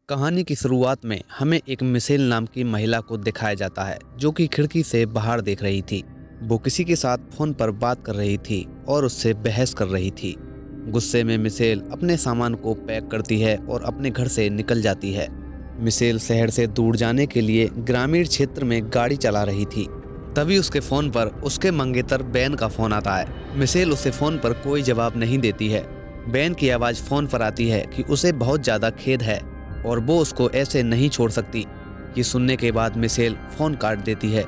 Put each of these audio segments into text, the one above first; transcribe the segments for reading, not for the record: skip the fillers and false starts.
कहानी की शुरुआत में हमें एक मिशेल नाम की महिला को दिखाया जाता है जो कि खिड़की से बाहर देख रही थी। वो किसी के साथ फोन पर बात कर रही थी और उससे बहस कर रही थी। गुस्से में मिशेल अपने सामान को पैक करती है और अपने घर से निकल जाती है। मिशेल शहर से दूर जाने के लिए ग्रामीण क्षेत्र में गाड़ी चला रही थी। तभी उसके फोन पर उसके मंगेतर बेन का फोन आता है। मिशेल उसे फोन पर कोई जवाब नहीं देती है। बेन की आवाज़ फोन पर आती है कि उसे बहुत ज़्यादा खेद है और वो उसको ऐसे नहीं छोड़ सकती। ये सुनने के बाद मिशेल फ़ोन काट देती है।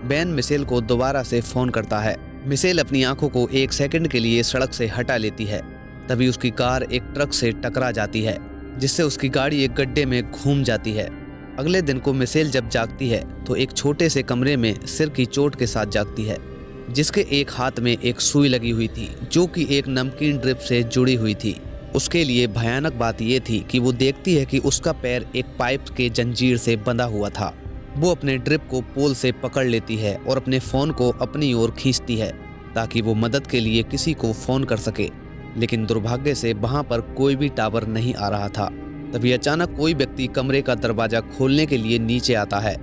बेन मिशेल को दोबारा से फ़ोन करता है। मिशेल अपनी आंखों को एक सेकंड के लिए सड़क से हटा लेती है। तभी उसकी कार एक ट्रक से टकरा जाती है जिससे उसकी गाड़ी एक गड्ढे में घूम जाती है। अगले दिन को मिशेल जब जागती है तो एक छोटे से कमरे में सिर की चोट के साथ जागती है जिसके एक हाथ में एक सुई लगी हुई थी जो कि एक नमकीन ड्रिप से जुड़ी हुई थी। उसके लिए भयानक बात यह थी कि वो देखती है कि उसका पैर एक पाइप के जंजीर से बंधा हुआ था। वो अपने ड्रिप को पोल से पकड़ लेती है और अपने फ़ोन को अपनी ओर खींचती है ताकि वो मदद के लिए किसी को फ़ोन कर सके, लेकिन दुर्भाग्य से वहाँ पर कोई भी टावर नहीं आ रहा था। तभी अचानक कोई व्यक्ति कमरे का दरवाज़ा खोलने के लिए नीचे आता है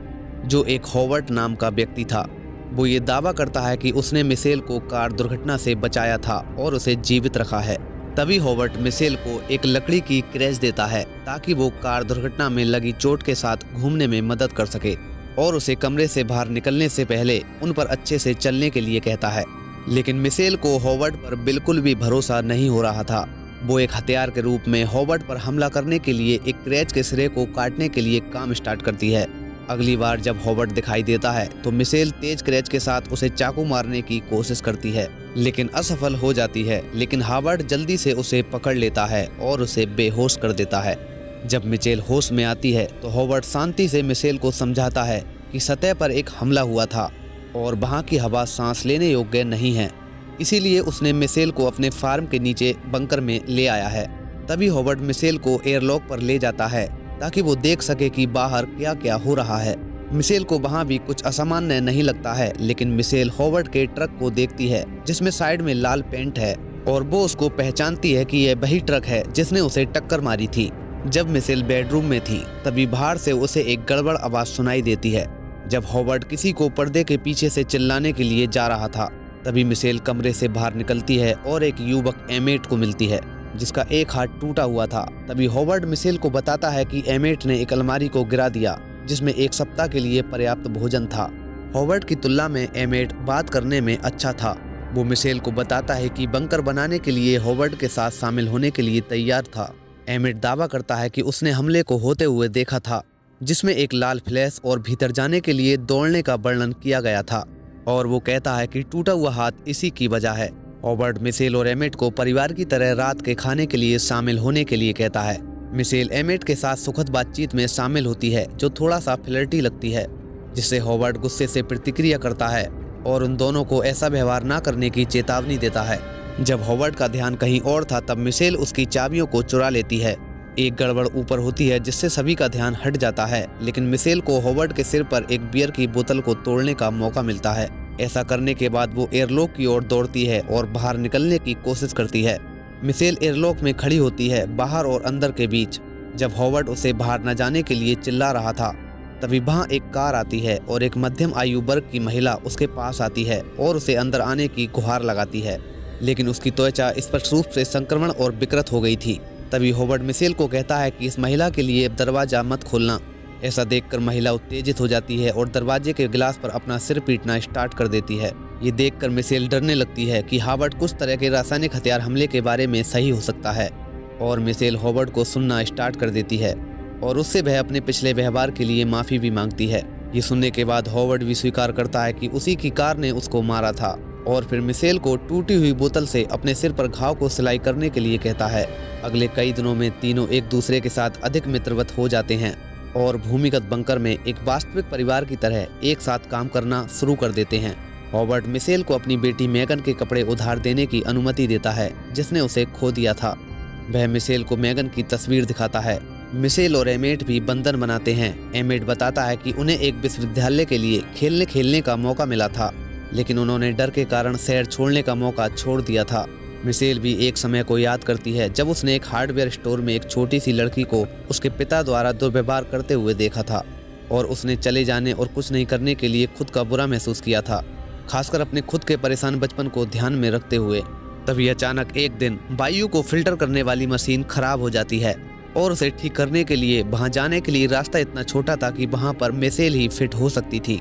जो एक हॉवर्ड नाम का व्यक्ति था। वो ये दावा करता है कि उसने मिशेल को कार दुर्घटना से बचाया था और उसे जीवित रखा है। तभी हॉवर्ड मिशेल को एक लकड़ी की क्रैच देता है ताकि वो कार दुर्घटना में लगी चोट के साथ घूमने में मदद कर सके और उसे कमरे से बाहर निकलने से पहले उन पर अच्छे से चलने के लिए कहता है। लेकिन मिशेल को हॉवर्ड पर बिल्कुल भी भरोसा नहीं हो रहा था। वो एक हथियार के रूप में हॉवर्ड पर हमला करने के लिए एक क्रैच के सिरे को काटने के लिए काम स्टार्ट करती है। अगली बार जब हॉवर्ड दिखाई देता है तो मिशेल तेज क्रैच के साथ उसे चाकू मारने की कोशिश करती है लेकिन असफल हो जाती है। लेकिन हॉवर्ड जल्दी से उसे पकड़ लेता है और उसे बेहोश कर देता है। जब मिशेल होश में आती है तो हॉवर्ड शांति से मिशेल को समझाता है कि सतह पर एक हमला हुआ था और वहाँ की हवा सांस लेने योग्य नहीं है, इसीलिए उसने मिशेल को अपने फार्म के नीचे बंकर में ले आया है। तभी हॉवर्ड मिशेल को एयरलॉक पर ले जाता है ताकि वो देख सके कि बाहर क्या क्या हो रहा है। मिशेल को वहाँ भी कुछ असामान्य नहीं लगता है, लेकिन मिशेल हॉवर्ड के ट्रक को देखती है जिसमें साइड में लाल पेंट है और वो उसको पहचानती है कि यह वही ट्रक है जिसने उसे टक्कर मारी थी। जब मिशेल बेडरूम में थी तभी बाहर से उसे एक गड़बड़ आवाज़ सुनाई देती है। जब हॉवर्ड किसी को पर्दे के पीछे से चिल्लाने के लिए जा रहा था तभी मिशेल कमरे से बाहर निकलती है और एक युवक एमेट को मिलती है जिसका एक हाथ टूटा हुआ था। तभी हॉवर्ड मिशेल को बताता है कि एमेट ने एक अलमारी को गिरा दिया जिसमें एक सप्ताह के लिए पर्याप्त भोजन था। हॉवर्ड की तुलना में एमेट बात करने में अच्छा था। वो मिशेल को बताता है कि बंकर बनाने के लिए हॉवर्ड के साथ शामिल होने के लिए तैयार था। एमेट दावा करता है कि उसने हमले को होते हुए देखा था जिसमें एक लाल फ्लैश और भीतर जाने के लिए दौड़ने का वर्णन किया गया था और वो कहता है कि टूटा हुआ हाथ इसी की वजह है। हॉवर्ड मिशेल और एमेट को परिवार की तरह रात के खाने के लिए शामिल होने के लिए कहता है। मिशेल एमेट के साथ सुखद बातचीत में शामिल होती है जो थोड़ा सा फ्लर्टी लगती है, जिससे हॉवर्ड गुस्से से प्रतिक्रिया करता है और उन दोनों को ऐसा व्यवहार न करने की चेतावनी देता है। जब हॉवर्ड का ध्यान कहीं और था तब मिशेल उसकी चाबियों को चुरा लेती है। एक गड़बड़ ऊपर होती है जिससे सभी का ध्यान हट जाता है, लेकिन मिशेल को हॉवर्ड के सिर पर एक बियर की बोतल को तोड़ने का मौका मिलता है। ऐसा करने के बाद वो एयरलॉक की ओर दौड़ती है और बाहर निकलने की कोशिश करती है। मिशेल एयरलॉक में खड़ी होती है बाहर और अंदर के बीच। जब हॉवर्ड उसे बाहर न जाने के लिए चिल्ला रहा था तभी वहाँ एक कार आती है और एक मध्यम आयु वर्ग की महिला उसके पास आती है और उसे अंदर आने की गुहार लगाती है, लेकिन उसकी त्वचा स्पष्ट रूप से संक्रमण और विकृत हो गई थी। तभी हॉवर्ड मिशेल को कहता है कि इस महिला के लिए दरवाजा मत खोलना। ऐसा देखकर महिला उत्तेजित हो जाती है और दरवाजे के गिलास पर अपना सिर पीटना स्टार्ट कर देती है। ये देखकर मिशेल डरने लगती है कि हॉवर्ड कुछ तरह के रासायनिक हथियार हमले के बारे में सही हो सकता है और मिशेल हॉवर्ड को सुनना स्टार्ट कर देती है और उससे वह अपने पिछले व्यवहार के लिए माफ़ी भी मांगती है। ये सुनने के बाद हॉवर्ड भी स्वीकार करता है कि उसी की कार ने उसको मारा था और फिर मिशेल को टूटी हुई बोतल से अपने सिर पर घाव को सिलाई करने के लिए कहता है। अगले कई दिनों में तीनों एक दूसरे के साथ अधिक मित्रवत हो जाते हैं और भूमिगत बंकर में एक वास्तविक परिवार की तरह एक साथ काम करना शुरू कर देते हैं। हॉवर्ड मिशेल को अपनी बेटी मेगन के कपड़े उधार देने की अनुमति देता है जिसने उसे खो दिया था। वह मिशेल को मेगन की तस्वीर दिखाता है। मिशेल और एमेट भी बंधन बनाते हैं। एमेट बताता है कि उन्हें एक विश्वविद्यालय के लिए खेलने का मौका मिला था, लेकिन उन्होंने डर के कारण शहर छोड़ने का मौका छोड़ दिया था। मिशेल भी एक समय को याद करती है जब उसने एक हार्डवेयर स्टोर में एक छोटी सी लड़की को उसके पिता द्वारा दुर्व्यवहार करते हुए देखा था और उसने चले जाने और कुछ नहीं करने के लिए खुद का बुरा महसूस किया था, खासकर अपने खुद के परेशान बचपन को ध्यान में रखते हुए। तभी अचानक एक दिन वायु को फिल्टर करने वाली मशीन खराब हो जाती है और उसे ठीक करने के लिए वहां जाने के लिए रास्ता इतना छोटा था कि वहां पर मिशेल ही फिट हो सकती थी।